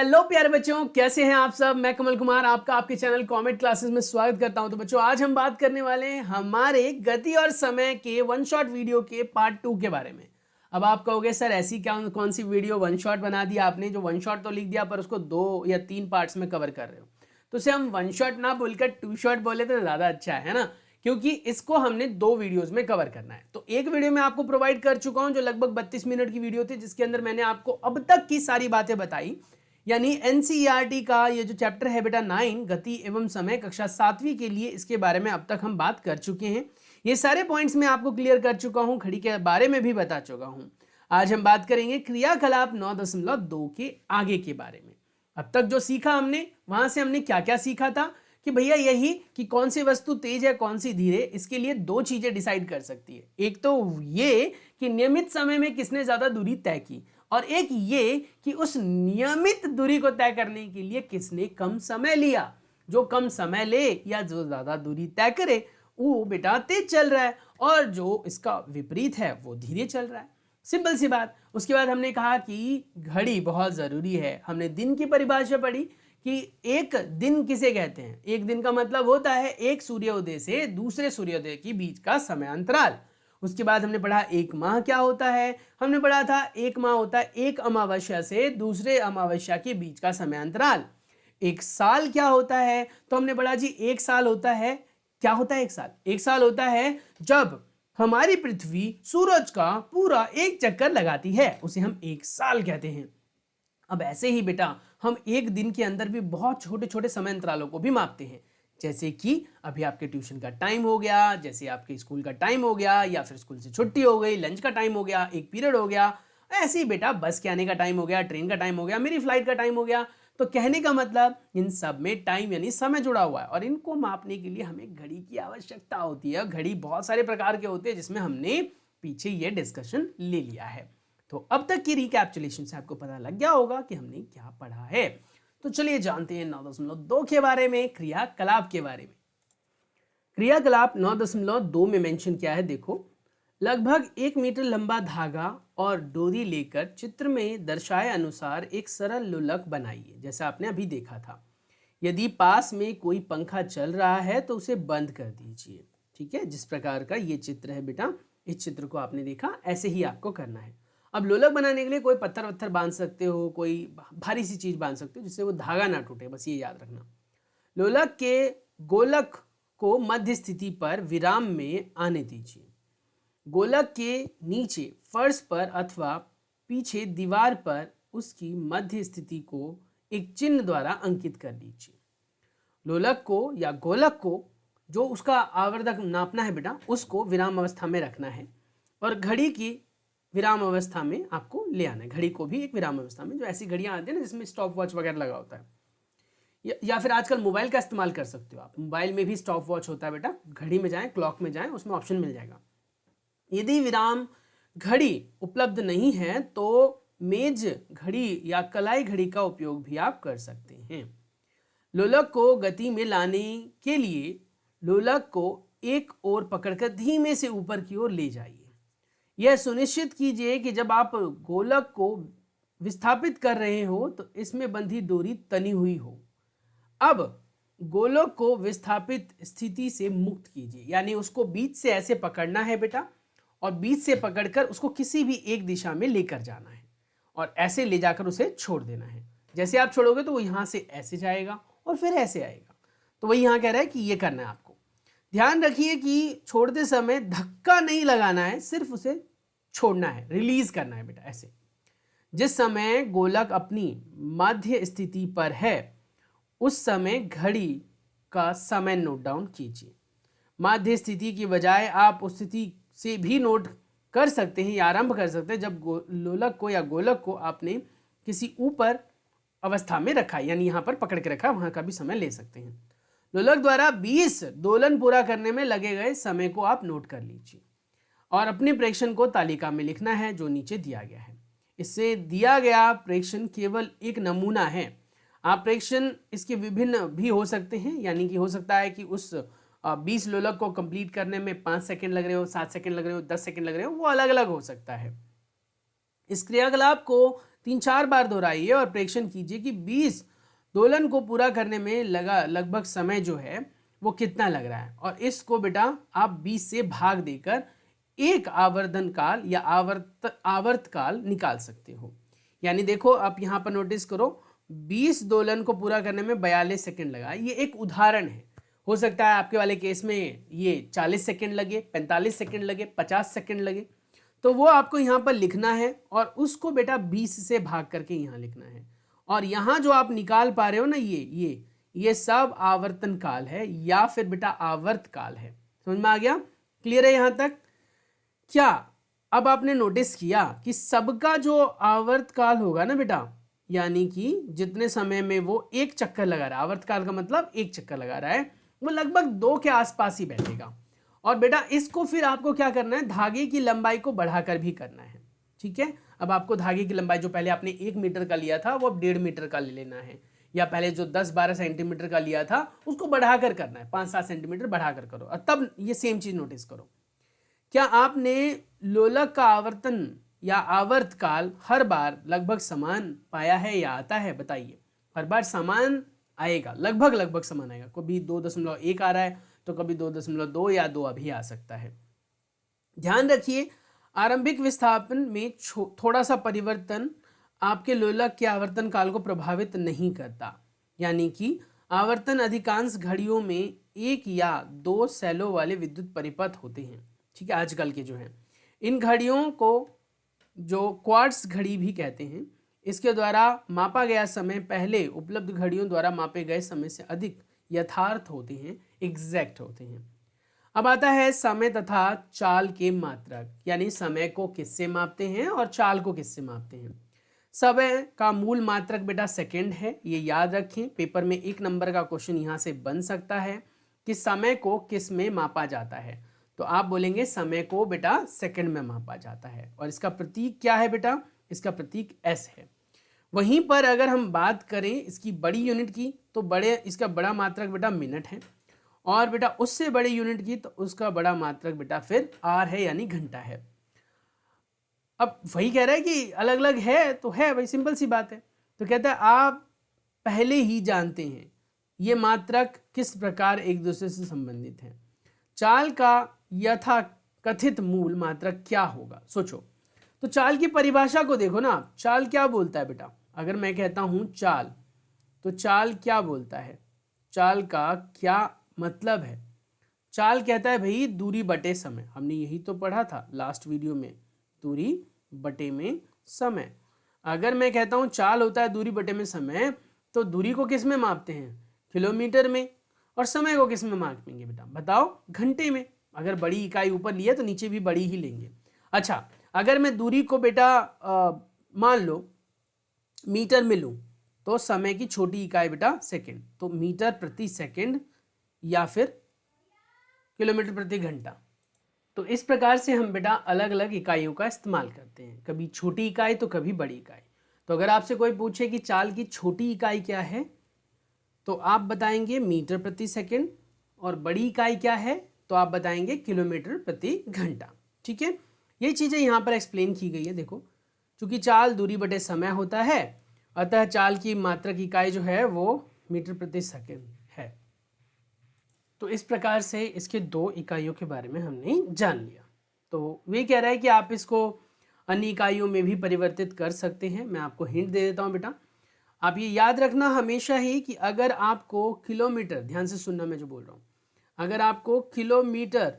Hello प्यारे बच्चों, कैसे हैं आप सब। मैं कमल कुमार आपका आपके चैनल कॉमेट क्लासेस में स्वागत करता हूं। तो बच्चों, आज हम बात करने वाले हैं हमारे गति और समय के वन शॉट वीडियो के पार्ट 2 के बारे में। अब आप कहोगे सर ऐसी क्या कौन सी वीडियो वन शॉट बना दिया आपने, जो वन शॉट तो लिख दिया पर उसको 2 या 3 पार्ट्स में कवर कर रहे हो। तो उसे हम वन शॉट ना बोलकर 2 शॉट बोले तो ज़्यादा अच्छा है ना, क्योंकि इसको हमने 2 वीडियोस में कवर करना है। तो एक वीडियो में आपको प्रोवाइड कर चुका हूं जो लगभग 32 मिनट की वीडियो थी, जिसके अंदर मैंने आपको अब तक की सारी बातें बताई। यानी एनसीईआरटी का ये जो चैप्टर है बेटा 9 गति एवं समय कक्षा 7वीं के लिए, इसके बारे में अब तक हम बात कर चुके हैं। ये सारे पॉइंट्स मैं आपको क्लियर कर चुका हूं, घड़ी के बारे में भी बता चुका हूं। आज हम बात करेंगे क्रियाकलाप 9.2 के आगे के बारे में। अब तक जो सीखा हमने, वहां से हमने क्या क्या सीखा था कि भैया यही कि कौन सी वस्तु तेज है कौन सी धीरे, इसके लिए 2 चीजें डिसाइड कर सकती है। एक तो ये कि नियमित समय में किसने ज्यादा दूरी तय की, और एक ये कि उस नियमित दूरी को तय करने के लिए किसने कम समय लिया। जो कम समय ले या जो ज्यादा दूरी तय करे वो बेटा तेज चल रहा है, और जो इसका विपरीत है वो धीरे चल रहा है। सिंपल सी बात। उसके बाद हमने कहा कि घड़ी बहुत जरूरी है। हमने दिन की परिभाषा पढ़ी कि एक दिन किसे कहते हैं। एक दिन का मतलब होता है एक सूर्योदय से दूसरे सूर्योदय के बीच का समय अंतराल। उसके बाद हमने पढ़ा एक माह क्या होता है। हमने पढ़ा था एक माह होता है एक अमावस्या से दूसरे अमावस्या के बीच का समय अंतराल। एक साल क्या होता है, तो हमने पढ़ा जी एक साल होता है, क्या होता है एक साल। एक साल होता है जब हमारी पृथ्वी सूरज का पूरा एक चक्कर लगाती है, उसे हम एक साल कहते हैं। अब ऐसे ही बेटा हम एक दिन के अंदर भी बहुत छोटे छोटे समय अंतरालों को भी मापते हैं। जैसे कि अभी आपके ट्यूशन का टाइम हो गया, जैसे आपके स्कूल का टाइम हो गया, या फिर स्कूल से छुट्टी हो गई, लंच का टाइम हो गया, एक पीरियड हो गया। ऐसे ही बेटा बस के आने का टाइम हो गया, ट्रेन का टाइम हो गया, मेरी फ्लाइट का टाइम हो गया। तो कहने का मतलब इन सब में टाइम यानी समय जुड़ा हुआ है, और इनको मापने के लिए हमें घड़ी की आवश्यकता होती है। घड़ी बहुत सारे प्रकार के होते हैं, जिसमें हमने पीछे ये डिस्कशन ले लिया है। तो अब तक की रिकैप्चुलेशन से आपको पता लग गया होगा कि हमने क्या पढ़ा है। तो चलिए जानते हैं 9.2 के बारे में, क्रियाकलाप के बारे में। क्रियाकलाप 9.2 में मेंशन किया है, देखो। लगभग 1 मीटर लंबा धागा और डोरी लेकर चित्र में दर्शाए अनुसार एक सरल लोलक बनाइए, जैसा आपने अभी देखा था। यदि पास में कोई पंखा चल रहा है तो उसे बंद कर दीजिए। ठीक है, जिस प्रकार का ये चित्र है बेटा, इस चित्र को आपने देखा, ऐसे ही आपको करना है। अब लोलक बनाने के लिए कोई पत्थर वत्थर बांध सकते हो, कोई भारी सी चीज बांध सकते हो जिससे वो धागा ना टूटे, बस ये याद रखना। लोलक के गोलक को मध्य स्थिति पर विराम में आने दीजिए। गोलक के नीचे फर्श पर अथवा पीछे दीवार पर उसकी मध्य स्थिति को एक चिन्ह द्वारा अंकित कर लीजिए। लोलक को या गोलक को जो उसका आवर्धक नापना है बेटा, उसको विराम अवस्था में रखना है, और घड़ी की विराम अवस्था में आपको ले आना है। घड़ी को भी एक विराम अवस्था में, जो ऐसी घड़ियां आती है ना जिसमें स्टॉप वॉच वगैरह लगा होता है, या फिर आजकल मोबाइल का इस्तेमाल कर सकते हो आप। मोबाइल में भी स्टॉप वॉच होता है बेटा, घड़ी में जाएं, क्लॉक में जाएं, उसमें ऑप्शन मिल जाएगा। यदि विराम घड़ी उपलब्ध नहीं है तो मेज घड़ी या कलाई घड़ी का उपयोग भी आप कर सकते हैं। लोलक को गति में लाने के लिए लोलक को एक ओर पकड़कर धीमे से ऊपर की ओर ले जाइए। यह सुनिश्चित कीजिए कि जब आप गोलक को विस्थापित कर रहे हो तो इसमें बंधी डोरी तनी हुई हो। अब गोलक को विस्थापित स्थिति से मुक्त कीजिए, यानी उसको बीच से ऐसे पकड़ना है बेटा, और बीच से पकड़कर उसको किसी भी एक दिशा में लेकर जाना है, और ऐसे ले जाकर उसे छोड़ देना है। जैसे आप छोड़ोगे तो वो यहां से ऐसे जाएगा और फिर ऐसे आएगा। तो वही यहां कह रहा है कि ये करना है आपको। ध्यान रखिए कि छोड़ते समय धक्का नहीं लगाना है, सिर्फ उसे छोड़ना है, रिलीज करना है बेटा, ऐसे। जिस समय गोलक अपनी मध्य स्थिति पर है उस समय घड़ी का समय नोट डाउन कीजिए। मध्य स्थिति की बजाय आप उस स्थिति से भी नोट कर सकते हैं या आरंभ कर सकते हैं जब लोलक को या गोलक को आपने किसी ऊपर अवस्था में रखा, यानी यहां पर पकड़ के रखा, वहां का भी समय ले सकते हैं। लोलक द्वारा 20 दोलन पूरा करने में लगे गए समय को आप नोट कर लीजिए, और अपने प्रेक्षण को तालिका में लिखना है जो नीचे दिया गया है। इससे दिया गया प्रेक्षण केवल एक नमूना है। आप प्रेक्षण इसके विभिन्न भी हो सकते हैं, यानी कि हो सकता है कि उस 20 लोलक को कंप्लीट करने में 5 सेकंड लग रहे हो, 7 सेकंड लग रहे हो, 10 सेकंड लग रहे हो, वो अलग अलग हो सकता है। इस क्रियाकलाप को 3-4 बार दोहराइए और प्रेक्षण कीजिए कि 20 दोलन को पूरा करने में लगा लगभग समय जो है वो कितना लग रहा है, और इसको बेटा आप 20 से भाग देकर एक आवर्धन काल या आवर्त काल निकाल सकते हो। यानी देखो आप यहाँ पर नोटिस करो, 20 दोलन को पूरा करने में 42 सेकंड लगा। ये एक उदाहरण है, हो सकता है आपके वाले केस में ये 40 सेकंड लगे, 45 सेकंड लगे, 50 सेकंड लगे, तो वो आपको यहाँ पर लिखना है और उसको बेटा 20 से भाग करके यहाँ लिखना है। और यहाँ जो आप निकाल पा रहे हो ना, ये सब आवर्तन काल है या फिर बेटा आवर्त काल है। समझ में आ गया? क्लियर है यहाँ तक? क्या अब आपने नोटिस किया कि सबका जो आवर्त काल होगा ना बेटा, यानी कि जितने समय में वो एक चक्कर लगा रहा है, आवर्त काल का मतलब एक चक्कर लगा रहा है, वो लगभग 2 के आसपास ही बैठेगा। और बेटा इसको फिर आपको क्या करना है, धागे की लंबाई को बढ़ाकर भी करना है। ठीक है, अब आपको धागे की लंबाई जो पहले आपने 1 मीटर का लिया था वो अब 1.5 मीटर का ले लेना है, या पहले जो 10-12 सेंटीमीटर का लिया था उसको बढ़ाकर करना है, 5-7 सेंटीमीटर बढ़ाकर करो। और तब ये सेम चीज नोटिस करो, क्या आपने लोलक का आवर्तन या आवर्त काल हर बार लगभग समान पाया है या आता है? बताइए। हर बार समान आएगा, लगभग समान आएगा। कभी 2.1 आ रहा है तो कभी 2.2 या 2 अभी आ सकता है। ध्यान रखिए, आरंभिक विस्थापन में थोड़ा सा परिवर्तन आपके लोलक के आवर्तन काल को प्रभावित नहीं करता, यानी कि आवर्तन अधिकांश घड़ियों में 1 या 2 सेलों वाले विद्युत परिपथ होते हैं। ठीक है, आजकल के जो हैं इन घड़ियों को जो क्वार्ट्स घड़ी भी कहते हैं, इसके द्वारा मापा गया समय पहले उपलब्ध घड़ियों द्वारा मापे गए समय से अधिक यथार्थ होते हैं, एग्जैक्ट होते हैं। अब आता है समय तथा चाल के मात्रक, यानी समय को किससे मापते हैं और चाल को किससे मापते हैं। समय का मूल मात्रक बेटा सेकंड है, ये याद रखें। पेपर में 1 नंबर का क्वेश्चन यहाँ से बन सकता है कि समय को किस में मापा जाता है, तो आप बोलेंगे समय को बेटा सेकंड में मापा जाता है। और इसका प्रतीक क्या है बेटा? इसका प्रतीक एस है। वहीं पर अगर हम बात करें इसकी बड़ी यूनिट की, तो इसका बड़ा मात्रक बेटा मिनट है, और बेटा उससे बड़ी यूनिट की तो उसका बड़ा मात्रक बेटा फिर आर है, यानी घंटा है। अब वही कह रहा है कि अलग अलग है तो है भाई, सिंपल सी बात है। तो कहता है आप पहले ही जानते हैं ये मात्रक किस प्रकार एक दूसरे से संबंधित है। चाल का यथा कथित मूल मात्रक क्या होगा? सोचो। तो चाल की परिभाषा को देखो ना, चाल क्या बोलता है बेटा? अगर मैं कहता हूं चाल, तो चाल क्या बोलता है? चाल का क्या मतलब है? चाल कहता है भाई दूरी बटे समय। हमने यही तो पढ़ा था लास्ट वीडियो में, दूरी बटे में समय। अगर मैं कहता हूं चाल होता है दूरी बटे में समय, तो दूरी को किस में मापते हैं? किलोमीटर में। और समय को किस में मापेंगे बेटा? बताओ, घंटे में। अगर बड़ी इकाई ऊपर लिया तो नीचे भी बड़ी ही लेंगे। अच्छा, अगर मैं दूरी को बेटा मान लो मीटर में लूं, तो समय की छोटी इकाई बेटा सेकंड, तो मीटर प्रति सेकंड या फिर किलोमीटर प्रति घंटा। तो इस प्रकार से हम बेटा अलग अलग इकाइयों का इस्तेमाल करते हैं, कभी छोटी इकाई तो कभी बड़ी इकाई। तो अगर आपसे कोई पूछे कि चाल की छोटी इकाई क्या है, तो आप बताएंगे मीटर प्रति सेकंड, और बड़ी इकाई क्या है तो आप बताएंगे किलोमीटर प्रति घंटा। ठीक है, ये चीज़ें यहाँ पर एक्सप्लेन की गई है। देखो, चूंकि चाल दूरी बटे समय होता है, अतः चाल की मात्रक इकाई जो है वो मीटर प्रति सेकंड है। तो इस प्रकार से इसके 2 इकाइयों के बारे में हमने जान लिया। तो वे कह रहा है कि आप इसको अन्य इकाइयों में भी परिवर्तित कर सकते हैं। मैं आपको हिंट दे देता हूँ बेटा, आप ये याद रखना हमेशा ही कि अगर आपको किलोमीटर, ध्यान से सुनना मैं जो बोल रहा हूँ, अगर आपको किलोमीटर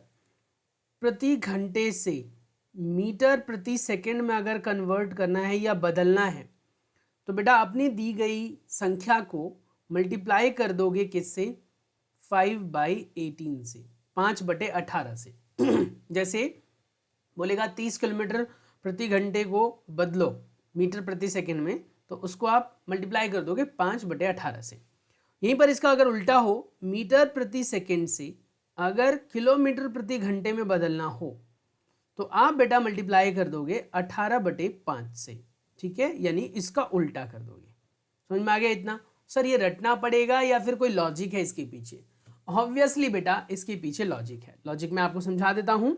प्रति घंटे से मीटर प्रति सेकंड में अगर कन्वर्ट करना है या बदलना है, तो बेटा अपनी दी गई संख्या को मल्टीप्लाई कर दोगे किससे? 5/18 से, 5/18 से। जैसे बोलेगा 30 किलोमीटर प्रति घंटे को बदलो मीटर प्रति सेकंड में, तो उसको आप मल्टीप्लाई कर दोगे 5/18 से। यहीं पर इसका अगर उल्टा हो, मीटर प्रति सेकंड से अगर किलोमीटर प्रति घंटे में बदलना हो, तो आप बेटा मल्टीप्लाई कर दोगे 18/5 से। ठीक है, यानी इसका उल्टा कर दोगे। समझ में आ गया इतना? सर ये रटना पड़ेगा या फिर कोई लॉजिक है इसके पीछे? ऑब्वियसली बेटा इसके पीछे लॉजिक है। लॉजिक मैं आपको समझा देता हूं।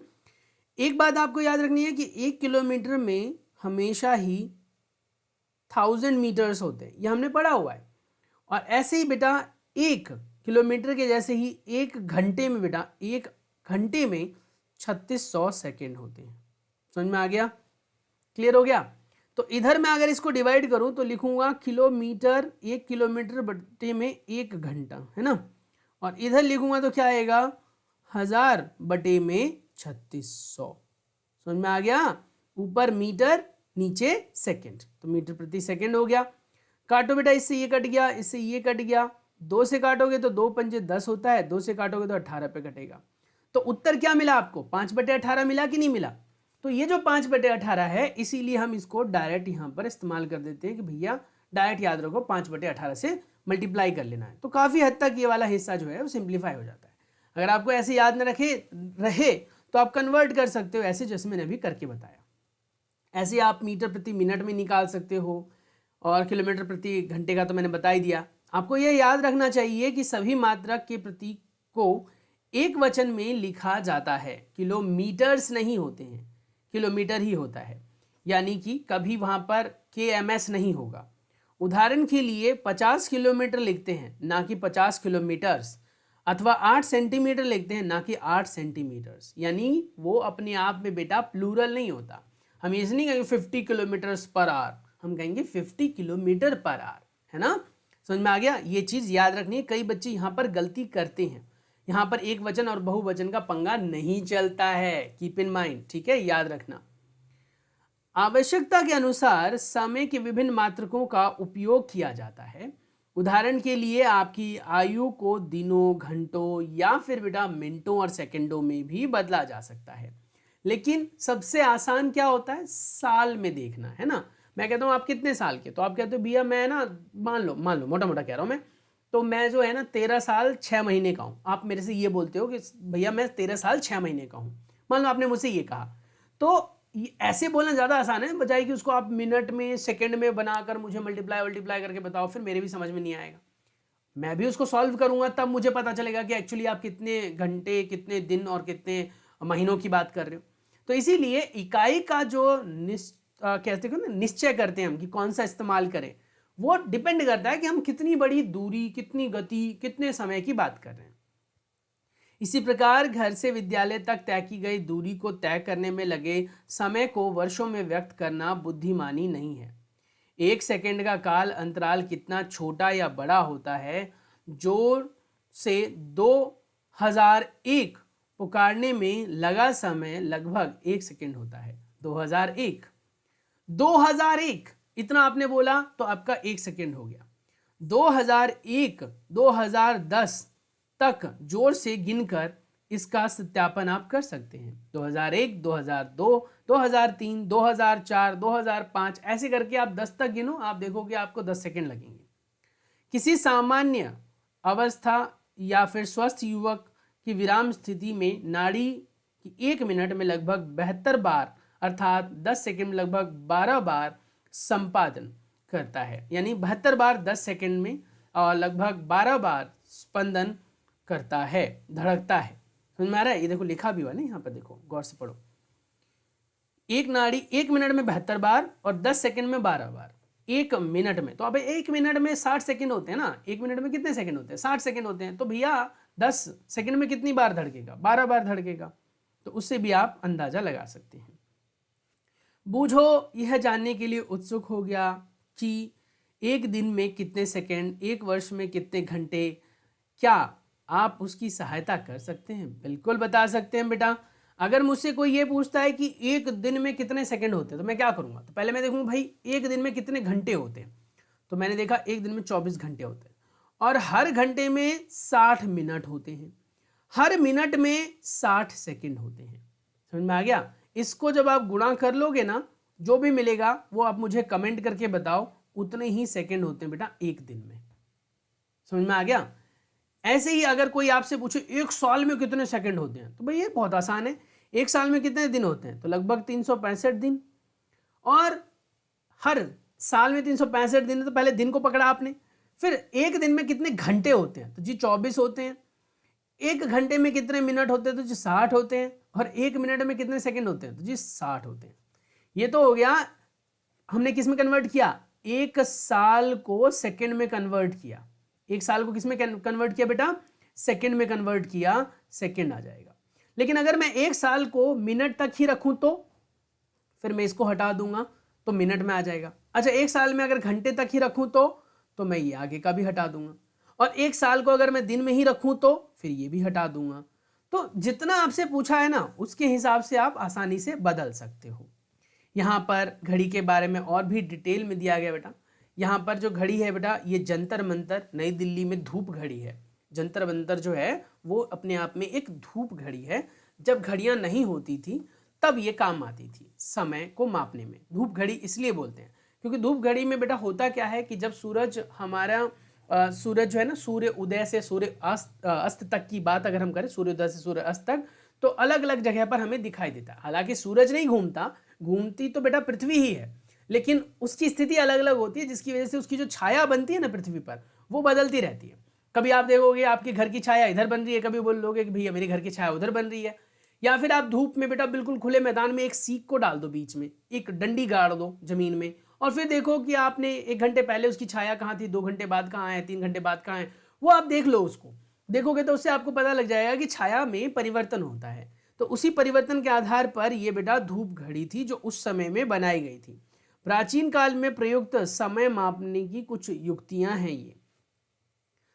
एक बात आपको याद रखनी है कि 1 किलोमीटर में हमेशा ही 1000 मीटर्स होते हैं, ये हमने पढ़ा हुआ है। और ऐसे ही बेटा 1 किलोमीटर के जैसे ही 1 घंटे में बेटा 1 घंटे में 3600 सेकेंड होते हैं। समझ में आ गया? क्लियर हो गया? तो इधर मैं अगर इसको डिवाइड करूं तो लिखूंगा किलोमीटर, 1 किलोमीटर बटे में 1 घंटा, है ना। और इधर लिखूंगा तो क्या आएगा, 1000 बटे में 3600। समझ में आ गया? ऊपर मीटर, नीचे सेकंड, तो मीटर प्रति सेकंड हो गया। काटो बेटा, इससे ये कट गया, इससे ये कट गया, 2 से काटोगे तो 2 पंजे 10 होता है, 2 से काटोगे तो 18 पे कटेगा। तो उत्तर क्या मिला आपको, 5/18 मिला कि नहीं मिला? तो ये जो 5/18 है, इसीलिए हम इसको डायरेक्ट यहां पर इस्तेमाल कर देते हैं कि भैया डायरेक्ट याद रखो 5/18 से मल्टीप्लाई कर लेना है। तो काफी हद तक ये वाला हिस्सा जो है वो सिंप्लीफाई हो जाता है। अगर आपको ऐसे याद न रहे तो आप कन्वर्ट कर सकते हो ऐसे, जैसे मैंने अभी करके बताया। ऐसे आप मीटर प्रति मिनट में निकाल सकते हो, और किलोमीटर प्रति घंटे का तो मैंने बता ही दिया। आपको यह याद रखना चाहिए कि सभी मात्रक के प्रतीक को एक वचन में लिखा जाता है, किलोमीटर्स नहीं होते हैं, किलोमीटर ही होता है, यानी कि कभी वहां पर KMS नहीं होगा। उदाहरण के लिए 50 किलोमीटर लिखते हैं ना कि 50 किलोमीटर्स, अथवा 8 सेंटीमीटर लिखते हैं ना कि 8 सेंटीमीटर्स, यानी वो अपने आप में बेटा प्लूरल नहीं होता। हम ये नहीं कहेंगे 50 किलोमीटर्स पर आवर, हम कहेंगे 50 किलोमीटर पर आवर, है ना। समझ में आ गया? ये चीज याद रखनी है, कई बच्चे यहाँ पर गलती करते हैं। यहाँ पर एक वचन और बहुवचन का पंगा नहीं चलता है, कीप इन माइंड, ठीक है, याद रखना। आवश्यकता के अनुसार समय के विभिन्न मात्रकों का उपयोग किया जाता है। उदाहरण के लिए आपकी आयु को दिनों, घंटों या फिर बेटा मिनटों और सेकंडों में भी बदला जा सकता है, लेकिन सबसे आसान क्या होता है, साल में देखना, है ना। मैं कहता हूँ आप कितने साल के, तो आप कहते हो भैया मैं ना, मान लो मोटा मोटा कह रहा हूँ मैं, तो मैं जो है ना 13 साल 6 महीने का हूँ। आप मेरे से ये बोलते हो कि भैया मैं 13 साल 6 महीने का हूँ, मान लो आपने मुझसे ये कहा। तो ऐसे बोलना ज़्यादा आसान है, बजाय कि उसको आप मिनट में, सेकंड में बनाकर मुझे मल्टीप्लाई करके बताओ, फिर मेरे भी समझ में नहीं आएगा। मैं भी उसको सॉल्व करूंगा, तब मुझे पता चलेगा कि एक्चुअली आप कितने घंटे, कितने दिन और कितने महीनों की बात कर रहे हो। तो इसीलिए इकाई का जो कहते हैं ना, निश्चय करते हैं हम कि कौन सा इस्तेमाल करें, वो डिपेंड करता है कि हम कितनी बड़ी दूरी, कितनी गति, कितने समय की बात कर रहे हैं। इसी प्रकार घर से विद्यालय तक तय की गई दूरी को तय करने में लगे समय को वर्षों में व्यक्त करना बुद्धिमानी नहीं है। 1 सेकंड का काल अंतराल कितना छोटा या बड़ा होता है, जोर से 2001 पुकारने में लगा समय लगभग 1 सेकंड होता है। 2001 इतना आपने बोला तो आपका 1 सेकंड हो गया। 2001 2010 तक जोर से गिनकर इसका सत्यापन आप कर सकते हैं। 2001 2002 2003 2004 2005 ऐसे करके आप 10 तक गिनो, आप देखोगे आपको 10 सेकंड लगेंगे। किसी सामान्य अवस्था या फिर स्वस्थ युवक की विराम स्थिति में नाड़ी की 1 मिनट में लगभग 72 बार अर्थात 10 सेकंड में लगभग 12 बार संपादन करता है, यानी 72 बार 10 सेकंड में और लगभग 12 बार स्पंदन करता है, धड़कता है। समझ में आ रहा है? ये देखो लिखा भी हुआ ना यहाँ पर, देखो गौर से पढ़ो। एक नाड़ी 1 मिनट में 72 बार और 10 सेकंड में 12 बार। 1 मिनट में, तो अब 1 मिनट में 60 सेकंड होते हैं ना, 1 मिनट में कितने सेकंड होते हैं, 60 सेकंड होते हैं। तो भैया 10 सेकंड में कितनी बार धड़केगा, 12 बार धड़केगा। तो उससे भी आप अंदाजा लगा सकते हैं। बूझो यह जानने के लिए उत्सुक हो गया कि एक दिन में कितने सेकंड, एक वर्ष में कितने घंटे, क्या आप उसकी सहायता कर सकते हैं? बिल्कुल बता सकते हैं बेटा। अगर मुझसे कोई ये पूछता है कि एक दिन में कितने सेकंड होते हैं, तो मैं क्या करूंगा, तो पहले मैं देखूंगा भाई एक दिन में कितने घंटे होते हैं। तो मैंने देखा एक दिन में 24 घंटे होते हैं, और हर घंटे में 60 मिनट होते हैं, हर मिनट में 60 सेकंड होते हैं। समझ में आ गया? इसको जब आप गुणा कर लोगे ना, जो भी मिलेगा वो आप मुझे कमेंट करके बताओ, उतने ही सेकंड होते हैं बेटा एक दिन में। समझ में आ गया? ऐसे ही अगर कोई आपसे पूछे एक साल में कितने सेकंड होते हैं, तो भाई ये बहुत आसान है। एक साल में कितने दिन होते हैं, तो लगभग 365 दिन। और हर साल में 365 दिन है, तो पहले दिन को पकड़ा आपने। फिर एक दिन में कितने घंटे होते हैं, तो जी 24 होते हैं। एक घंटे में कितने मिनट होते हैं, तो जी 60 होते हैं। और एक मिनट में कितने सेकंड होते हैं, तो जी 60 होते हैं। ये तो हो गया, हमने किस में कन्वर्ट किया, एक साल को सेकंड में कन्वर्ट किया, एक साल को किस में कन्वर्ट किया बेटा, सेकंड में कन्वर्ट किया, सेकंड आ जाएगा। लेकिन अगर मैं एक साल को मिनट तक ही रखूं तो फिर मैं इसको हटा दूंगा तो मिनट में आ जाएगा। अच्छा, एक साल में अगर घंटे तक ही रखूं तो मैं ये आगे का भी हटा दूंगा, और एक साल को अगर मैं दिन में ही रखूं तो फिर ये भी हटा दूंगा। तो जितना आपसे पूछा है ना उसके हिसाब से आप आसानी से बदल सकते हो। यहाँ पर घड़ी के बारे में और भी डिटेल में दिया गया बेटा। यहाँ पर जो घड़ी है बेटा, ये जंतर मंतर नई दिल्ली में धूप घड़ी है। जंतर मंतर जो है वो अपने आप में एक धूप घड़ी है। जब घड़ियाँ नहीं होती थी तब ये काम आती थी समय को मापने में। धूप घड़ी इसलिए बोलते हैं क्योंकि धूप घड़ी में बेटा होता क्या है कि जब सूरज हमारा सूरज जो है ना, सूर्य उदय से सूर्य अस्त तक की बात अगर हम करें, सूर्योदय से सूर्य अस्त तक, तो अलग अलग जगह पर हमें दिखाई देता है। हालांकि सूरज नहीं घूमता, घूमती तो बेटा पृथ्वी ही है, लेकिन उसकी स्थिति अलग अलग होती है, जिसकी वजह से उसकी जो छाया बनती है ना पृथ्वी पर, वो बदलती रहती है। कभी आप देखोगे आपके घर की छाया इधर बन रही है, कभी बोलोगे कि भैया मेरे घर की छाया उधर बन रही है। या फिर आप धूप में बेटा बिल्कुल खुले मैदान में एक सीख को डाल दो, बीच में एक डंडी गाड़ दो जमीन में, और फिर देखो कि आपने 1 घंटे पहले उसकी छाया कहाँ थी, 2 घंटे बाद कहाँ है, 3 घंटे बाद कहाँ है, वो आप देख लो। उसको देखोगे तो उससे आपको पता लग जाएगा कि छाया में परिवर्तन होता है। तो उसी परिवर्तन के आधार पर ये बेटा धूप घड़ी थी जो उस समय में बनाई गई थी। प्राचीन काल में प्रयुक्त समय मापने की कुछ युक्तियां हैं, ये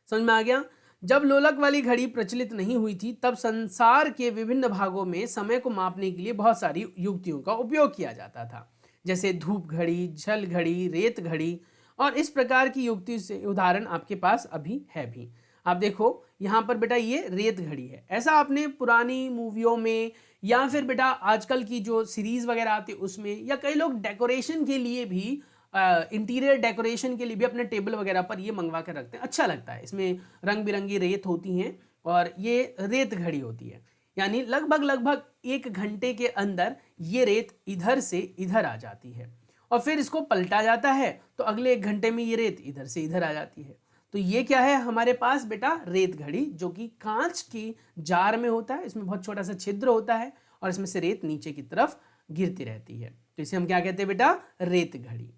समझ में आ गया। जब लोलक वाली घड़ी प्रचलित नहीं हुई थी तब संसार के विभिन्न भागों में समय को मापने के लिए बहुत सारी युक्तियों का उपयोग किया जाता था, जैसे धूप घड़ी, जल घड़ी, रेत घड़ी, और इस प्रकार की युक्ति से उदाहरण आपके पास अभी है भी। आप देखो यहाँ पर बेटा ये रेत घड़ी है। ऐसा आपने पुरानी मूवियों में या फिर बेटा आजकल की जो सीरीज वगैरह आती है उसमें, या कई लोग डेकोरेशन के लिए भी, इंटीरियर डेकोरेशन के लिए भी अपने टेबल वगैरह पर ये मंगवा कर रखते हैं। अच्छा लगता है, इसमें रंग बिरंगी रेत होती हैं और ये रेत घड़ी होती है। यानी लगभग 1 घंटे के अंदर ये रेत इधर से इधर आ जाती है और फिर इसको पलटा जाता है तो अगले 1 घंटे में ये रेत इधर से इधर आ जाती है। तो ये क्या है हमारे पास बेटा, रेत घड़ी, जो कि कांच की जार में होता है। इसमें बहुत छोटा सा छिद्र होता है और इसमें से रेत नीचे की तरफ गिरती रहती है, तो इसे हम क्या कहते हैं बेटा, रेत घड़ी।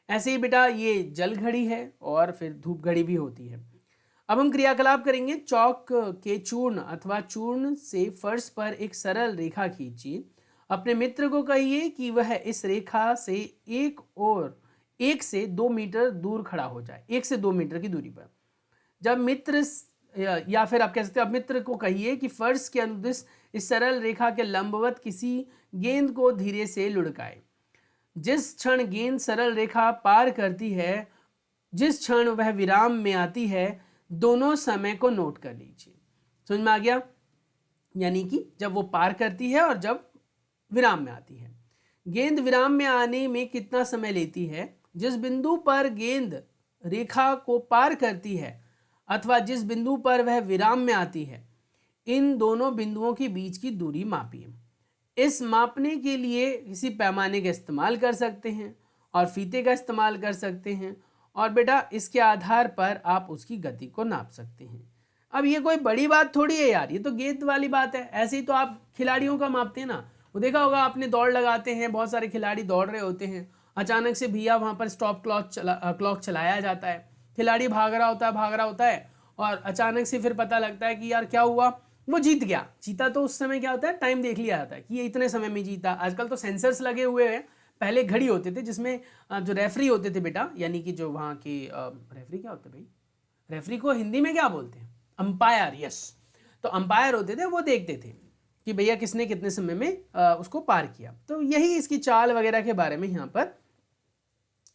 ऐसे ही बेटा ये जल घड़ी है और फिर धूप घड़ी भी होती है। अब हम क्रियाकलाप करेंगे। चौक के चूर्ण अथवा चूर्ण से फर्श पर एक सरल रेखा खींचिए। अपने मित्र को कहिए कि वह इस रेखा से 1 से 2 मीटर दूर खड़ा हो जाए, 1 से 2 मीटर की दूरी पर। जब मित्र, या फिर आप कह सकते हैं अब मित्र को कहिए कि फर्श के अनुदिश इस सरल रेखा के लंबवत किसी गेंद को धीरे से लुढ़काए। जिस क्षण गेंद सरल रेखा पार करती है, जिस क्षण वह विराम में आती है, दोनों समय को नोट कर लीजिए। समझ में आ गया? यानी कि जब वो पार करती है और जब विराम में आती है। गेंद विराम में आने में कितना समय लेती है, जिस बिंदु पर गेंद रेखा को पार करती है अथवा जिस बिंदु पर वह विराम में आती है, इन दोनों बिंदुओं के बीच की दूरी मापिए। इस मापने के लिए किसी पैमाने का इस्तेमाल कर सकते हैं और फीते का इस्तेमाल कर सकते हैं, और बेटा इसके आधार पर आप उसकी गति को नाप सकते हैं। अब ये कोई बड़ी बात थोड़ी है यार, ये तो गेंद वाली बात है। ऐसे ही तो आप खिलाड़ियों का मापते हैं ना। वो देखा होगा आपने, दौड़ लगाते हैं, बहुत सारे खिलाड़ी दौड़ रहे होते हैं, अचानक से भैया वहाँ पर स्टॉप क्लॉक चलाया जाता है, खिलाड़ी भाग रहा होता है और अचानक से फिर पता लगता है कि यार क्या हुआ, वो जीत गया। जीता तो उस समय क्या होता है, टाइम देख लिया जाता है कि ये इतने समय में जीता। आजकल तो सेंसर्स लगे हुए हैं, पहले घड़ी होते थे जिसमें जो रेफरी होते थे बेटा, यानी कि जो वहाँ के रेफरी क्या होते भाई, रेफरी को हिंदी में क्या बोलते हैं, अंपायर। यस, तो अंपायर होते थे, वो देखते थे कि भैया किसने कितने समय में उसको पार किया। तो यही इसकी चाल वगैरह के बारे में यहाँ पर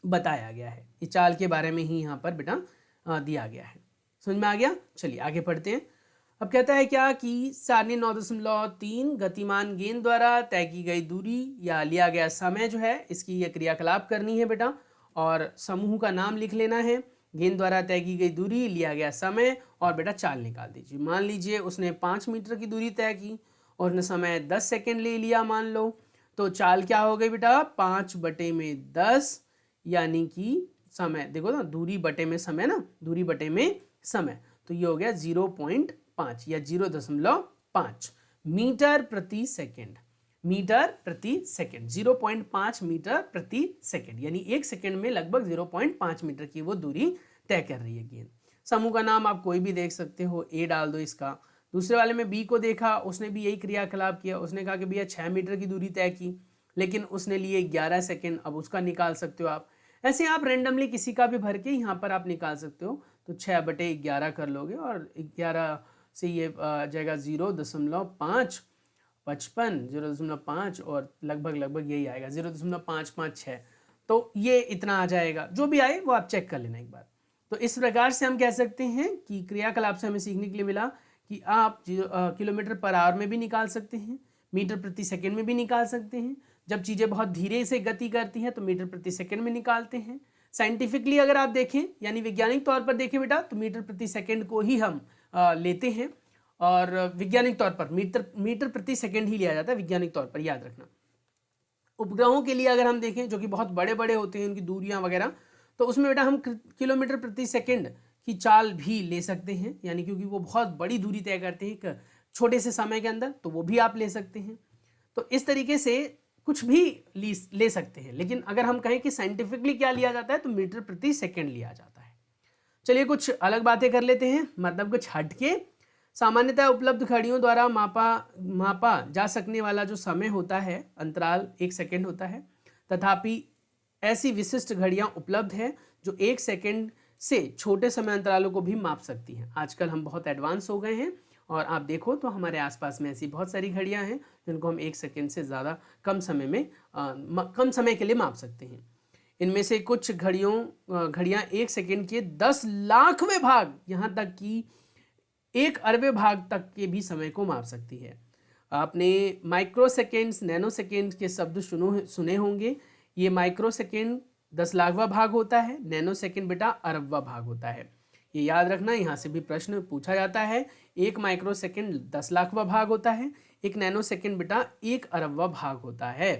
बताया गया है। इस चाल के बारे में ही यहाँ पर बेटा दिया गया है। समझ में आ गया? चलिए आगे पढ़ते हैं। अब कहता है क्या कि 9.3 गतिमान गेंद द्वारा तय की गई दूरी या लिया गया समय जो है, इसकी यह क्रियाकलाप करनी है बेटा, और समूह का नाम लिख लेना है। गेंद द्वारा तय की गई दूरी, लिया गया समय, और बेटा चाल निकाल दीजिए। मान लीजिए उसने 5 मीटर की दूरी तय की और उसने समय 10 सेकेंड ले लिया मान लो, तो चाल क्या हो गई बेटा, 5/10, यानी कि समय देखो ना, दूरी बटे में समय ना, दूरी बटे में समय, तो ये हो गया 0.5 या 0.5 मीटर प्रति सेकेंड। मीटर प्रति सेकंड, 0.5 मीटर प्रति सेकंड, यानी 1 सेकंड में लगभग 0.5 मीटर की वो दूरी तय कर रही है गेंद। समूह का नाम आप कोई भी देख सकते हो, ए डाल दो इसका। दूसरे वाले में बी को देखा, उसने भी यही क्रियाकलाप किया, उसने कहा कि भैया 6 मीटर की दूरी तय की, लेकिन उसने लिए 11 सेकंड, अब उसका निकाल सकते हो आप। ऐसे आप रेंडमली किसी का भी भर के यहाँ पर आप निकाल सकते हो। तो 6/11 कर लोगे और 11 से ये जाएगा 0.5, 55, 0.5 और लगभग यही आएगा 0.556। तो ये इतना आ जाएगा, जो भी आए वो आप चेक कर लेना एक बार। तो इस प्रकार से हम कह सकते हैं कि क्रियाकलाप से हमें सीखने के लिए मिला कि आप किलोमीटर पर आवर में भी निकाल सकते हैं, मीटर प्रति सेकंड में भी निकाल सकते हैं। जब चीज़ें बहुत धीरे से गति करती हैं तो मीटर प्रति सेकंड में निकालते हैं। साइंटिफिकली अगर आप देखें, यानी वैज्ञानिक तौर पर देखें बेटा, तो मीटर प्रति सेकंड को ही हम लेते हैं, और वैज्ञानिक तौर पर मीटर प्रति सेकंड ही लिया जाता है वैज्ञानिक तौर पर, याद रखना। उपग्रहों के लिए अगर हम देखें, जो कि बहुत बड़े बड़े होते हैं, उनकी दूरियां वगैरह, तो उसमें बेटा हम किलोमीटर प्रति सेकंड की चाल भी ले सकते हैं, यानी क्योंकि वो बहुत बड़ी दूरी तय करते हैं एक छोटे से समय के अंदर, तो वो भी आप ले सकते हैं। तो इस तरीके से कुछ भी ले सकते हैं, लेकिन अगर हम कहें कि साइंटिफिकली क्या लिया जाता है तो मीटर प्रति सेकंड लिया जाता है। चलिए कुछ अलग बातें कर लेते हैं, मतलब कुछ हटके। सामान्यतः उपलब्ध घड़ियों द्वारा मापा जा सकने वाला जो समय होता है, अंतराल 1 सेकंड होता है, तथापि ऐसी विशिष्ट घड़ियां उपलब्ध हैं जो 1 सेकंड से छोटे समय अंतरालों को भी माप सकती हैं। आजकल हम बहुत एडवांस हो गए हैं, और आप देखो तो हमारे आसपास में ऐसी बहुत सारी घड़ियां हैं जिनको हम 1 सेकंड से ज़्यादा कम कम समय के लिए माप सकते हैं। इनमें से कुछ घड़ियां 1 सेकंड के 10 लाखवें भाग, यहाँ तक कि 1 अरबे भाग तक के भी समय को माप सकती है। आपने माइक्रो सेकेंड्स, नैनो सेकेंड्स के शब्द सुने होंगे। ये माइक्रो सेकेंड 10 लाखवां भाग होता है, नैनो सेकेंड बेटा अरबवां भाग होता है। ये याद रखना, यहाँ से भी प्रश्न पूछा जाता है। 1 माइक्रो सेकेंड 10 लाखवां भाग होता है, 1 नैनो सेकेंड बेटा 1 अरबवां भाग होता है।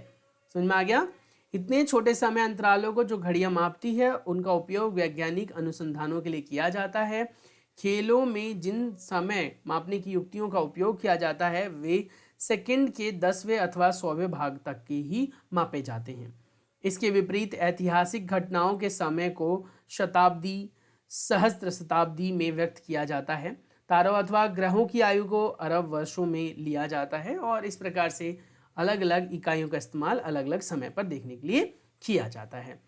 समझ में आ गया? इतने छोटे समय अंतरालों को जो घड़ियां मापती है, उनका उपयोग वैज्ञानिक अनुसंधानों के लिए किया जाता है। खेलों में जिन समय मापने की युक्तियों का उपयोग किया जाता है, वे सेकंड के 10वें अथवा 100वें भाग तक के ही मापे जाते हैं। इसके विपरीत ऐतिहासिक घटनाओं के समय को शताब्दी, सहस्त्र शताब्दी में व्यक्त किया जाता है। तारों अथवा ग्रहों की आयु को अरब वर्षों में लिया जाता है, और इस प्रकार से अलग अलग इकाइयों का इस्तेमाल अलग अलग समय पर देखने के लिए किया जाता है।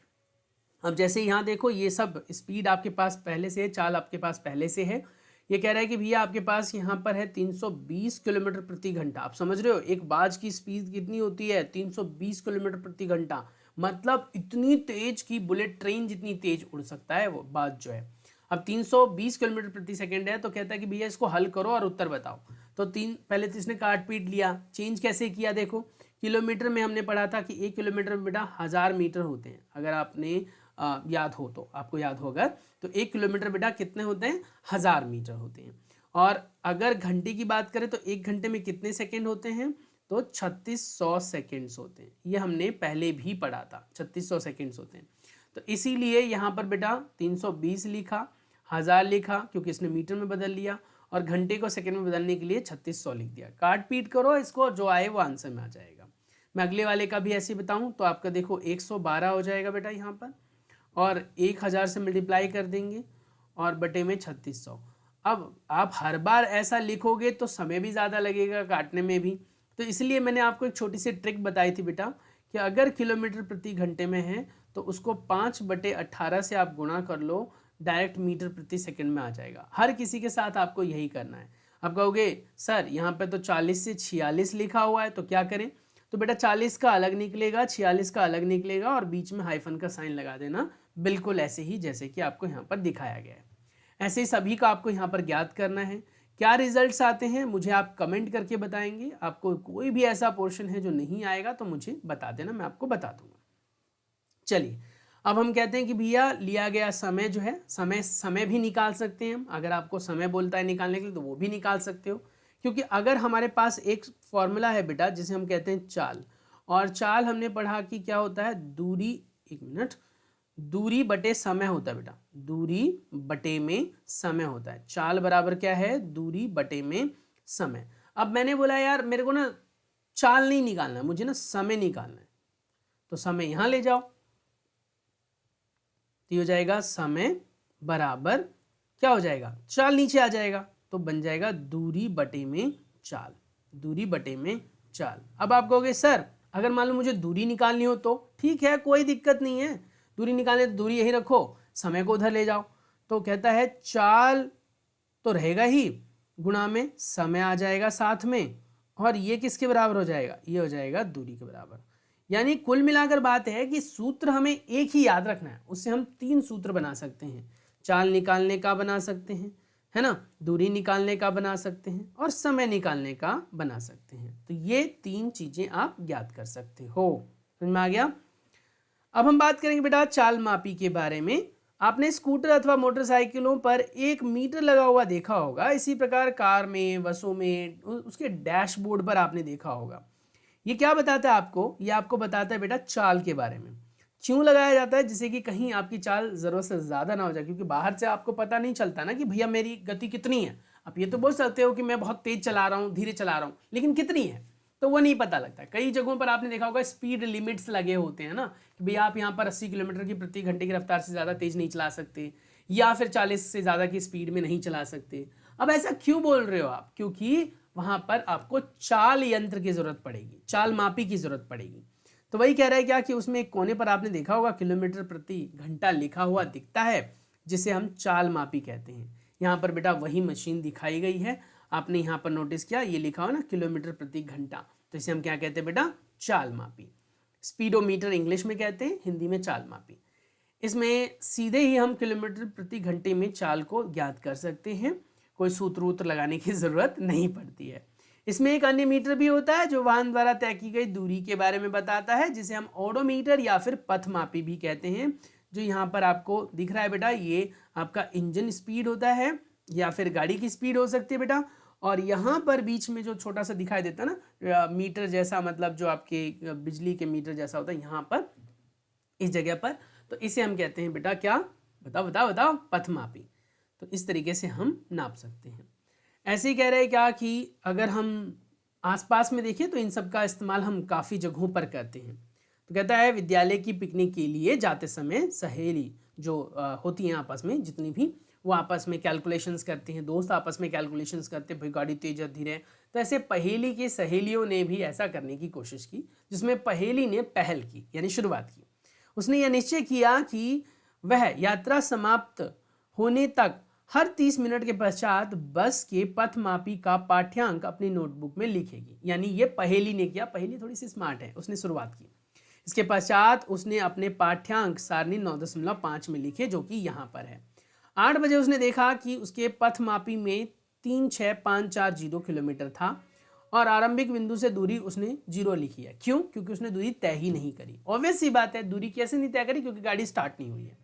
अब जैसे यहाँ देखो, ये सब स्पीड आपके पास पहले से है, चाल आपके पास पहले से है। ये कह रहा है कि भैया आपके पास यहाँ पर है 320 किलोमीटर प्रति घंटा। आप समझ रहे हो एक बाज की स्पीड कितनी होती है? 320 किलोमीटर प्रति घंटा, मतलब इतनी तेज की बुलेट ट्रेन जितनी तेज उड़ सकता है वो बाज जो है। अब 320 किलोमीटर प्रति सेकंड है, तो कहता है कि भैया इसको हल करो और उत्तर बताओ। तो पहले तो इसने काट पीट लिया, चेंज कैसे किया देखो। किलोमीटर में हमने पढ़ा था कि 1 किलोमीटर में बेटा 1000 मीटर होते हैं। अगर आपने याद हो तो, आपको याद होगा तो 1 किलोमीटर बेटा कितने होते हैं? 1000 मीटर होते हैं। और अगर घंटे की बात करें तो 1 घंटे में कितने सेकंड होते हैं? तो 3600 सेकंड्स होते हैं। ये हमने पहले भी पढ़ा था, 3600 सेकंड्स होते हैं। तो इसीलिए यहाँ पर बेटा 320 लिखा, 1000 लिखा क्योंकि इसने मीटर में बदल लिया, और घंटे को सेकंड में बदलने के लिए 3600 लिख दिया। काट पीट करो इसको, जो आए वो आंसर में आ जाएगा। मैं अगले वाले का भी ऐसे बताऊं तो आपका देखो 112 हो जाएगा बेटा यहाँ पर, और 1000 से मल्टीप्लाई कर देंगे और बटे में 3600। अब आप हर बार ऐसा लिखोगे तो समय भी ज़्यादा लगेगा काटने में भी, तो इसलिए मैंने आपको एक छोटी सी ट्रिक बताई थी बेटा कि अगर किलोमीटर प्रति घंटे में है तो उसको 5/18 से आप गुणा कर लो, डायरेक्ट मीटर प्रति सेकंड में आ जाएगा। हर किसी के साथ आपको यही करना है। आप कहोगे सर यहाँ पे तो 40 से 46 लिखा हुआ है, तो क्या करें? तो बेटा 40 का अलग निकलेगा, 46 का अलग निकलेगा, और बीच में हाइफन का साइन लगा देना, बिल्कुल ऐसे ही जैसे कि आपको यहाँ पर दिखाया गया है। ऐसे ही सभी का आपको यहाँ पर ज्ञात करना है। क्या रिजल्ट्स आते हैं मुझे आप कमेंट करके बताएंगे। आपको कोई भी ऐसा पोर्शन है जो नहीं आएगा तो मुझे बता देना, मैं आपको बता दूंगा। चलिए अब हम कहते हैं कि भैया लिया गया समय जो है, समय भी निकाल सकते हैं हम। अगर आपको समय बोलता है निकालने के लिए तो वो भी निकाल सकते हो, क्योंकि अगर हमारे पास एक फॉर्मूला है बेटा जिसे हम कहते हैं चाल, और चाल हमने पढ़ा कि क्या होता है, दूरी बटे समय होता है बेटा, दूरी बटे में समय होता है। चाल बराबर क्या है? दूरी बटे में समय। अब मैंने बोला यार मेरे को ना चाल नहीं निकालना है, मुझे ना समय निकालना है। तो समय यहां ले जाओ, तो हो जाएगा समय बराबर क्या हो जाएगा, चाल नीचे आ जाएगा, तो बन जाएगा दूरी बटे में चाल, दूरी बटे में चाल। अब आप कहोगे सर अगर मान लो मुझे दूरी निकालनी हो तो ठीक है, कोई दिक्कत नहीं है, दूरी निकालने तो दूरी यही रखो, समय को उधर ले जाओ। तो कहता है चाल तो रहेगा ही, गुणा में समय आ जाएगा साथ में, और ये किसके बराबर हो जाएगा, ये हो जाएगा दूरी के बराबर। यानी कुल मिलाकर बात है कि सूत्र हमें एक ही याद रखना है, उससे हम 3 सूत्र बना सकते हैं, चाल निकालने का बना सकते हैं, है ना, दूरी निकालने का बना सकते हैं, और समय निकालने का बना सकते हैं। तो ये 3 चीजें आप ज्ञात कर सकते हो। समझ में आ गया। अब हम बात करेंगे बेटा चाल मापी के बारे में। आपने स्कूटर अथवा मोटरसाइकिलों पर 1 मीटर लगा हुआ देखा होगा, इसी प्रकार कार में, बसों में उसके डैशबोर्ड पर आपने देखा होगा। ये क्या बताता है आपको, ये आपको बताता है बेटा चाल के बारे में। क्यों लगाया जाता है, जिससे कि कहीं आपकी चाल जरूरत से ज्यादा ना हो जाए, क्योंकि बाहर से आपको पता नहीं चलता ना कि भैया मेरी गति कितनी है। आप ये तो बोल सकते हो कि मैं बहुत तेज चला रहा हूँ, धीरे चला रहा हूँ, लेकिन कितनी है तो वो नहीं पता लगता। कई जगहों पर आपने देखा होगा स्पीड लिमिट्स लगे होते हैं ना, कि भैया आप यहाँ पर 80 किलोमीटर की प्रति घंटे की रफ्तार से ज़्यादा तेज नहीं चला सकते, या फिर 40 से ज़्यादा की स्पीड में नहीं चला सकते। अब ऐसा क्यों बोल रहे हो आप, क्योंकि वहां पर आपको चाल यंत्र की जरूरत पड़ेगी, चाल मापी की जरूरत पड़ेगी। तो वही कह रहा है क्या कि उसमें एक कोने पर आपने देखा होगा किलोमीटर प्रति घंटा लिखा हुआ दिखता है, जिसे हम चाल मापी कहते हैं। यहाँ पर बेटा वही मशीन दिखाई गई है, आपने यहाँ पर नोटिस किया ये लिखा हुआ ना किलोमीटर प्रति घंटा, तो इसे हम क्या कहते हैं बेटा, चाल मापी। स्पीडोमीटर इंग्लिश में कहते हैं, हिंदी में चाल मापी। इसमें सीधे ही हम किलोमीटर प्रति घंटे में चाल को ज्ञात कर सकते हैं, कोई सूत्र वूत्र लगाने की जरूरत नहीं पड़ती है। इसमें एक अन्य मीटर भी होता है जो वाहन द्वारा तय की गई दूरी के बारे में बताता है, जिसे हम ओडोमीटर या फिर पथ मापी भी कहते हैं। जो यहाँ पर आपको दिख रहा है बेटा, ये आपका इंजन स्पीड होता है या फिर गाड़ी की स्पीड हो सकती है बेटा। और यहाँ पर बीच में जो छोटा सा दिखाई देता है ना मीटर जैसा, मतलब जो आपके बिजली के मीटर जैसा होता है यहाँ पर इस जगह पर, तो इसे हम कहते हैं बेटा क्या, बताओ बताओ बताओ, पथ मापी। तो इस तरीके से हम नाप सकते हैं। ऐसे ही कह रहे हैं क्या कि अगर हम आसपास में देखें तो इन सब का इस्तेमाल हम काफ़ी जगहों पर करते हैं। तो कहता है विद्यालय की पिकनिक के लिए जाते समय सहेली जो होती हैं आपस में जितनी भी, वो आपस में कैलकुलेशंस करती हैं, दोस्त आपस में कैलकुलेशंस करते हैं, भाई गाड़ी तेज है धीरे। तो ऐसे पहेली की सहेलियों ने भी ऐसा करने की कोशिश की, जिसमें पहेली ने पहल की यानी शुरुआत की। उसने यह निश्चय किया कि वह यात्रा समाप्त होने तक हर 30 मिनट के पश्चात बस के पथ मापी का पाठ्यांक अपनी नोटबुक में लिखेगी। यानी ये पहेली ने किया, पहेली थोड़ी सी स्मार्ट है, उसने शुरुआत की। इसके पश्चात उसने अपने पाठ्यांक सारणी 9.5 में लिखे, जो कि यहाँ पर है। 8 बजे उसने देखा कि उसके पथ मापी में 36540 किलोमीटर था, और आरंभिक बिंदु से दूरी उसने 0 लिखी है। क्यों? क्योंकि उसने दूरी तय ही नहीं करी। ऑब्वियस सी बात है, दूरी कैसे नहीं तय करी, क्योंकि गाड़ी स्टार्ट नहीं हुई है।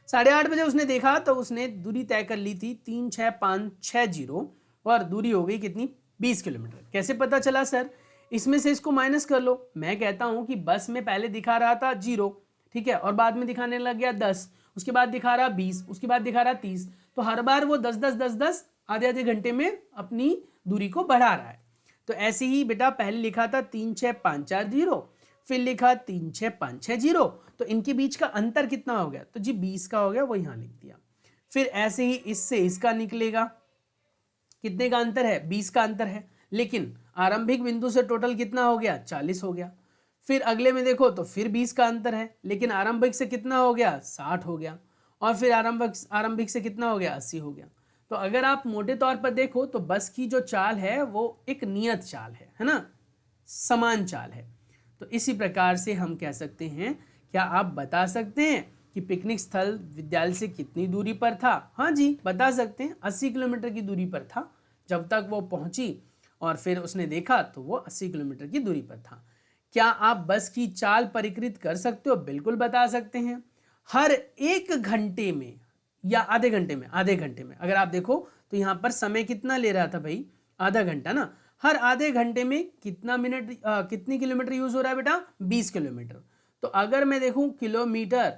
8:30 बजे उसने देखा तो उसने दूरी तय कर ली थी 36560, और दूरी हो गई कितनी, 20 किलोमीटर। कैसे पता चला सर? इसमें से इसको माइनस कर लो। मैं कहता हूं कि बस में पहले दिखा रहा था 0, ठीक है, और बाद में दिखाने लग गया 10, उसके बाद दिखा रहा 20, उसके बाद दिखा रहा 30। तो हर बार वो 10-10-10-10 आधे आधे घंटे में अपनी दूरी को बढ़ा रहा है। तो ऐसे ही बेटा पहले लिखा था 36540, फिर लिखा 36560, तो इनके बीच का अंतर कितना हो गया, तो जी 20 का हो गया, वो यहां लिख दिया। फिर ऐसे ही इससे इसका निकलेगा, कितने का अंतर है, 20 का अंतर है, लेकिन आरंभिक बिंदु से टोटल कितना हो गया, 40 हो गया। फिर अगले में देखो तो फिर 20 का अंतर है, लेकिन आरंभिक से कितना हो गया, 60 हो गया। और फिर आरंभिक से कितना हो गया, 80 हो गया। तो अगर आप मोटे तौर पर देखो तो बस की जो चाल है वो एक नियत चाल है ना, समान चाल है। तो इसी प्रकार से हम कह सकते हैं, क्या आप बता सकते हैं कि पिकनिक स्थल विद्यालय से कितनी दूरी पर था? हाँ जी बता सकते हैं, 80 किलोमीटर की दूरी पर था जब तक वो पहुंची, और फिर उसने देखा तो वो 80 किलोमीटर की दूरी पर था। क्या आप बस की चाल परिकृत कर सकते हो? बिल्कुल बता सकते हैं। हर 1 घंटे में या आधे घंटे में, अगर आप देखो तो यहाँ पर समय कितना ले रहा था भाई, आधा घंटा ना। हर आधे घंटे में कितना मिनट कितनी किलोमीटर यूज हो रहा है बेटा, 20 किलोमीटर। तो अगर मैं देखूं किलोमीटर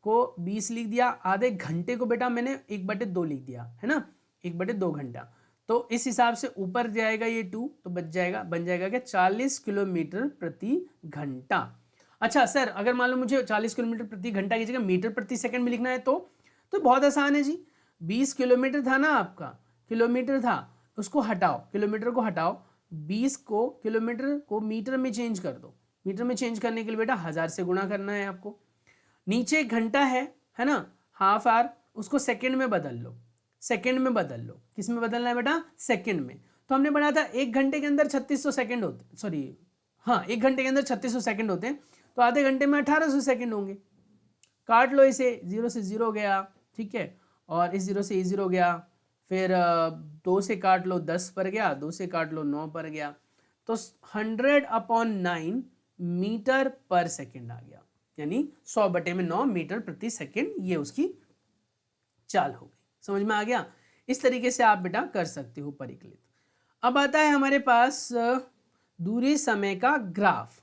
को 20 लिख दिया, आधे घंटे को बेटा मैंने 1/2 लिख दिया, है ना, 1/2 घंटा। तो इस हिसाब से ऊपर जाएगा ये 2, तो बन जाएगा क्या 40 किलोमीटर प्रति घंटा। अच्छा सर, अगर मान लो मुझे 40 किलोमीटर प्रति घंटा की जगह मीटर प्रति सेकंड में लिखना है तो बहुत आसान है जी। 20 किलोमीटर था ना आपका, किलोमीटर था, उसको हटाओ, किलोमीटर को हटाओ, 20 को किलोमीटर को मीटर में चेंज कर दो। मीटर में चेंज करने के लिए बेटा 1000 से गुणा करना है आपको। नीचे घंटा है ना, हाफ आवर, उसको सेकंड में बदल लो, सेकंड में बदल लो। किस में बदलना है बेटा? सेकंड में। तो हमने पढ़ा था 1 घंटे के अंदर 3600 सेकंड होते, सॉरी हाँ 1 घंटे के अंदर 3600 सेकंड होते हैं, तो आधे घंटे में 1800 सेकंड होंगे। काट लो इसे, 0 से 0 गया, ठीक है, और इस 0 से ये 0 गया, फिर 2 से काट लो 10 पर गया, 2 से काट लो 9 पर गया, तो 100/9 मीटर पर सेकंड आ गया, यानी 100/9 मीटर प्रति सेकंड, ये उसकी चाल हो गई। समझ में आ गया? इस तरीके से आप बेटा कर सकते हो परिकलित। अब आता है हमारे पास दूरी समय का ग्राफ।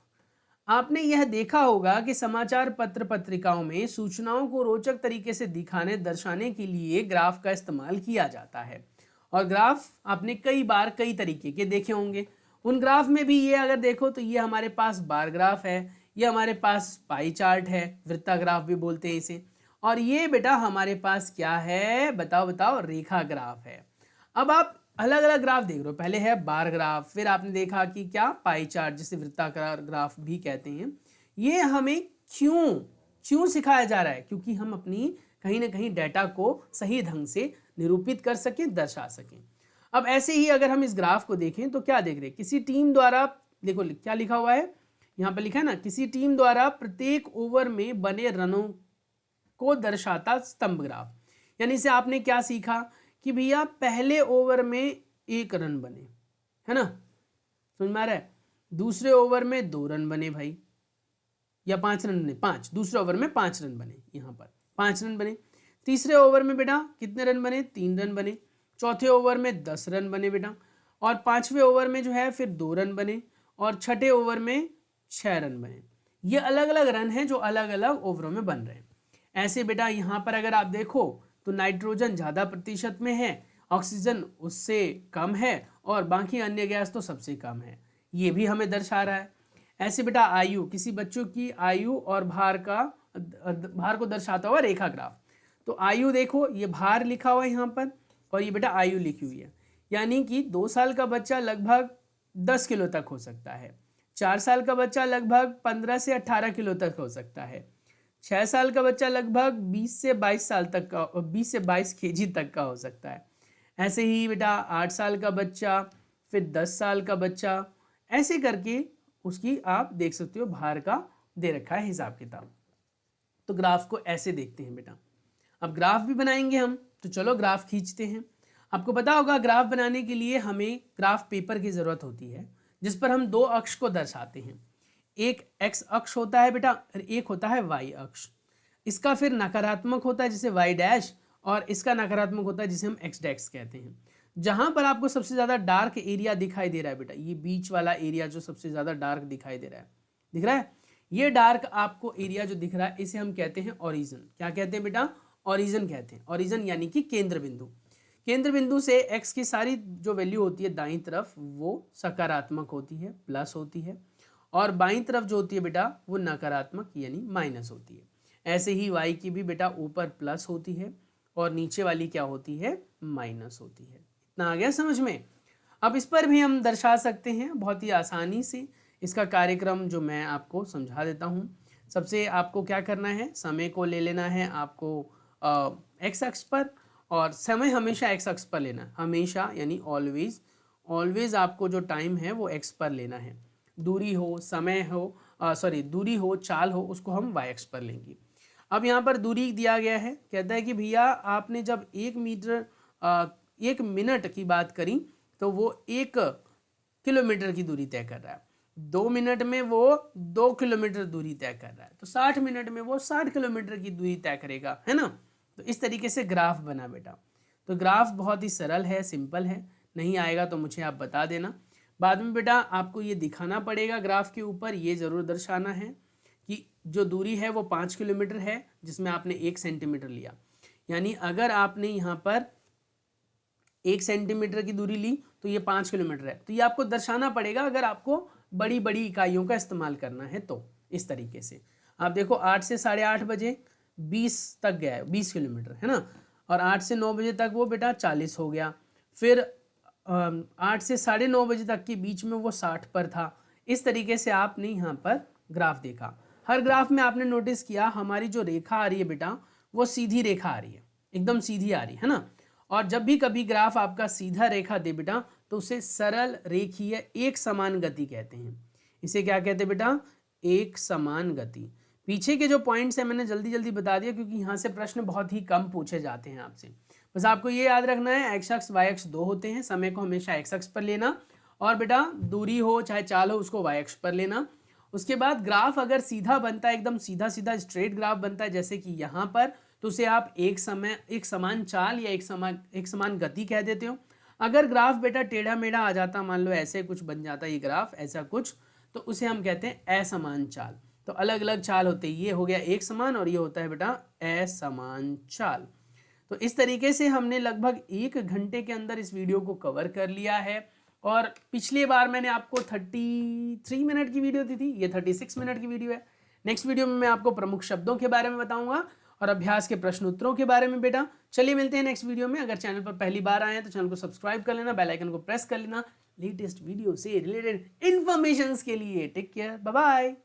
आपने यह देखा होगा कि समाचार पत्र पत्रिकाओं में सूचनाओं को रोचक तरीके से दिखाने दर्शाने के लिए ग्राफ का इस्तेमाल किया जाता है। और ग्राफ आपने कई बार कई तरीके के देखे होंगे। उन ग्राफ में भी ये अगर देखो तो ये हमारे पास बार ग्राफ है, ये हमारे पास पाई चार्ट है, वृत्ताग्राफ भी बोलते हैं इसे, और ये बेटा हमारे पास क्या है बताओ बताओ, रेखा ग्राफ है। अब आप अलग अलग ग्राफ देख रहे हो, पहले है बार ग्राफ, फिर आपने देखा कि क्या पाई चार्ट जिसे वृत्ताकार ग्राफ भी कहते हैं। ये हमें क्यों सिखाया जा रहा है? क्योंकि हम अपनी कहीं ना कहीं डेटा को सही ढंग से निरूपित कर सकें, दर्शा सकें। अब ऐसे ही अगर हम इस ग्राफ को देखें तो क्या देख रहे हैं, किसी टीम द्वारा, देखो क्या लिखा हुआ है यहाँ पर, लिखा है ना, किसी टीम द्वारा प्रत्येक ओवर में बने रनों को दर्शाता स्तंभ ग्राफ। यानी से आपने क्या सीखा कि भैया पहले ओवर में 1 रन बने, है ना, समझ में आ रहा है, दूसरे ओवर में 2 रन बने भाई, या 5 रन बने, 5, दूसरे ओवर में 5 रन बने, यहाँ पर 5 रन बने। तीसरे ओवर में बेटा कितने रन बने? 3 रन बने। चौथे ओवर में 10 रन बने बेटा, और 5वें ओवर में जो है फिर 2 रन बने, और छठे ओवर में 6 रन बने। ये अलग अलग रन हैं जो अलग अलग ओवरों में बन रहे हैं। ऐसे बेटा यहाँ पर अगर आप देखो तो नाइट्रोजन ज़्यादा प्रतिशत में है, ऑक्सीजन उससे कम है, और बाकी अन्य गैस तो सबसे कम है, ये भी हमें दर्शा रहा है। ऐसे बेटा आयु, किसी बच्चों की आयु और भार को दर्शाता हुआ रेखा ग्राफ। तो आयु देखो, ये भार लिखा हुआ है यहाँ पर, और ये बेटा आयु लिखी हुई है, यानी कि 2 साल का बच्चा लगभग 10 किलो तक हो सकता है, 4 साल का बच्चा लगभग 15 से 18 किलो तक हो सकता है, 6 साल का बच्चा लगभग 20 से 22 साल तक का, 20 से 22 केजी तक का हो सकता है। ऐसे ही बेटा 8 साल का बच्चा, फिर 10 साल का बच्चा, ऐसे करके उसकी आप देख सकते हो भार का दे रखा है हिसाब किताब। तो ग्राफ को ऐसे देखते हैं बेटा। अब ग्राफ भी बनाएंगे हम, तो चलो ग्राफ खींचते हैं। आपको पता होगा ग्राफ बनाने के लिए हमें ग्राफ पेपर की ज़रूरत होती है, जिस पर हम 2 अक्ष को दर्शाते हैं। एक एक्स अक्ष होता है बेटा, और एक होता है वाई अक्ष। इसका फिर नकारात्मक होता है जिसे वाई डैश, और इसका नकारात्मक होता है जिसे हम एक्स डैश कहते हैं। जहां पर आपको सबसे ज़्यादा डार्क एरिया दिखाई दे रहा है बेटा, ये बीच वाला एरिया जो सबसे ज़्यादा डार्क दिखाई दे रहा है, दिख रहा है, ये डार्क आपको एरिया जो दिख रहा है इसे हम कहते हैं ओरिजिन। क्या कहते हैं बेटा? ओरिजिन कहते हैं। ओरिजिन यानी कि केंद्र बिंदु। केंद्र बिंदु से एक्स की सारी जो वैल्यू होती है दाईं तरफ वो सकारात्मक होती है, प्लस होती है, और बाईं तरफ जो होती है बेटा वो नकारात्मक यानी माइनस होती है। ऐसे ही वाई की भी बेटा ऊपर प्लस होती है और नीचे वाली क्या होती है? माइनस होती है। इतना आ गया समझ में? अब इस पर भी हम दर्शा सकते हैं बहुत ही आसानी से। इसका कार्यक्रम जो मैं आपको समझा देता हूँ। सबसे आपको क्या करना है, समय को ले लेना है आपको एक्स अक्ष पर, और समय हमेशा एक्स अक्ष पर लेना है, हमेशा यानी ऑलवेज। ऑलवेज आपको जो टाइम है वो एक्स पर लेना है। दूरी हो, समय हो, दूरी हो, चाल हो, उसको हम वाई अक्ष पर लेंगे। अब यहाँ पर दूरी दिया गया है, कहता है कि भैया आपने जब 1 मिनट की बात करी तो वो 1 किलोमीटर की दूरी तय कर रहा है। 2 मिनट में वो 2 किलोमीटर दूरी तय कर रहा है, तो 60 मिनट में वो 60 किलोमीटर की दूरी तय करेगा, है ना। तो इस तरीके से ग्राफ बना बेटा। तो ग्राफ बहुत ही सरल है, सिंपल है। नहीं आएगा तो मुझे आप बता देना। बाद में बेटा आपको ये दिखाना पड़ेगा, ग्राफ के ऊपर ये ज़रूर दर्शाना है कि जो दूरी है वो 5 किलोमीटर है, जिसमें आपने 1 सेंटीमीटर लिया। यानी अगर आपने यहाँ पर 1 सेंटीमीटर की दूरी ली तो ये 5 किलोमीटर है। तो ये आपको दर्शाना पड़ेगा अगर आपको बड़ी बड़ी इकाइयों का इस्तेमाल करना है तो इस तरीके से। आप देखो 8 से 8:30 बजे 20 तक गया है, 20 किलोमीटर है ना, और 8 से 9 बजे तक वो बेटा 40 हो गया। फिर 8 से 9:30 बजे तक के बीच में वो 60 पर था। इस तरीके से आपने यहाँ पर ग्राफ देखा। हर ग्राफ में आपने नोटिस किया हमारी जो रेखा आ रही है बेटा वो सीधी रेखा आ रही है, एकदम सीधी आ रही है ना। और जब भी कभी ग्राफ आपका सीधा रेखा दे बेटा तो उसे सरल रेखीय एक समान गति कहते हैं। इसे क्या कहते हैं बेटा? एक समान गति। पीछे के जो पॉइंट्स हैं मैंने जल्दी जल्दी बता दिया क्योंकि यहाँ से प्रश्न बहुत ही कम पूछे जाते हैं आपसे। बस आपको ये याद रखना है एक्स अक्ष वाई अक्ष दो होते हैं, समय को हमेशा एक्स अक्ष पर लेना, और बेटा दूरी हो चाहे चाल हो उसको वाई अक्ष पर लेना। उसके बाद ग्राफ अगर सीधा बनता है, एकदम सीधा सीधा स्ट्रेट ग्राफ बनता है जैसे कि यहाँ पर, तो उसे आप एक समान चाल या एक समान गति कह देते हो। अगर ग्राफ बेटा टेढ़ा मेढ़ा आ जाता, मान लो ऐसे कुछ बन जाता ये ग्राफ ऐसा कुछ, तो उसे हम कहते हैं असमान चाल। तो अलग अलग चाल होते हैं, ये हो गया एक समान और ये होता है बेटा असमान चाल। तो इस तरीके से हमने लगभग 1 घंटे के अंदर इस वीडियो को कवर कर लिया है। और पिछली बार मैंने आपको 33 मिनट की वीडियो दी थी, ये 36 मिनट की वीडियो है। नेक्स्ट वीडियो में मैं आपको प्रमुख शब्दों के बारे में बताऊंगा और अभ्यास के प्रश्न उत्तरों के बारे में बेटा। चलिए मिलते हैं नेक्स्ट वीडियो में। अगर चैनल पर पहली बार आए हैं तो चैनल को सब्सक्राइब कर लेना, बेल आइकन को प्रेस कर लेना लेटेस्ट वीडियो से रिलेटेड इन्फॉर्मेशन के लिए। Take care, bye bye.